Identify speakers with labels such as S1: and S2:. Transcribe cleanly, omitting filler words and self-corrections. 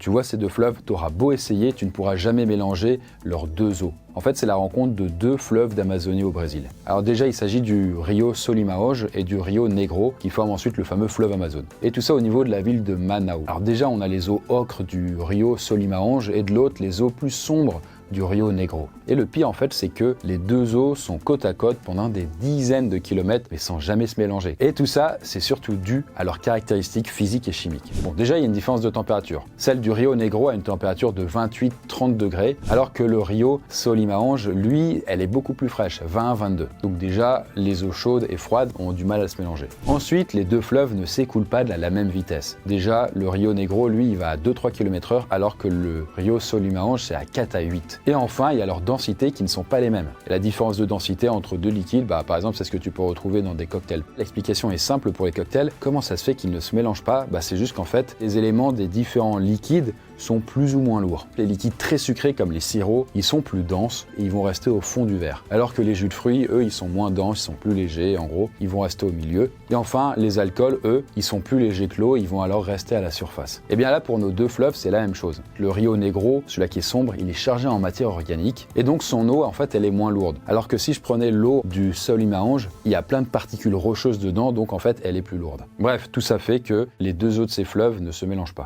S1: Tu vois ces deux fleuves, tu auras beau essayer, tu ne pourras jamais mélanger leurs deux eaux. En fait, c'est la rencontre de deux fleuves d'Amazonie au Brésil. Alors déjà, il s'agit du Rio Solimões et du Rio Negro qui forment ensuite le fameux fleuve Amazone. Et tout ça au niveau de la ville de Manaus. Alors déjà, on a les eaux ocre du Rio Solimões et de l'autre, les eaux plus sombres du Rio Negro. Et le pire en fait, c'est que les deux eaux sont côte à côte pendant des dizaines de kilomètres mais sans jamais se mélanger. Et tout ça, c'est surtout dû à leurs caractéristiques physiques et chimiques. Bon, déjà, il y a une différence de température. Celle du Rio Negro a une température de 28-30 degrés, alors que le Rio Solimões, lui, elle est beaucoup plus fraîche, 20-22. Donc déjà, les eaux chaudes et froides ont du mal à se mélanger. Ensuite, les deux fleuves ne s'écoulent pas de la même vitesse. Déjà, le Rio Negro, lui, il va à 2-3 km/h, alors que le Rio Solimões, c'est à 4 à 8. Et enfin, il y a leurs densités qui ne sont pas les mêmes. Et la différence de densité entre deux liquides, par exemple, c'est ce que tu peux retrouver dans des cocktails. L'explication est simple pour les cocktails. Comment ça se fait qu'ils ne se mélangent pas? C'est juste qu'en fait, les éléments des différents liquides sont plus ou moins lourds. Les liquides très sucrés comme les sirops, ils sont plus denses et ils vont rester au fond du verre. Alors que les jus de fruits, eux, ils sont moins denses, ils sont plus légers, en gros, ils vont rester au milieu. Et enfin, les alcools, eux, ils sont plus légers que l'eau, ils vont alors rester à la surface. Et bien là, pour nos deux fleuves, c'est la même chose. Le Rio Negro, celui-là qui est sombre, il est chargé en matière organique et donc son eau, en fait, elle est moins lourde. Alors que si je prenais l'eau du Solimões, il y a plein de particules rocheuses dedans, donc en fait, elle est plus lourde. Bref, tout ça fait que les deux eaux de ces fleuves ne se mélangent pas.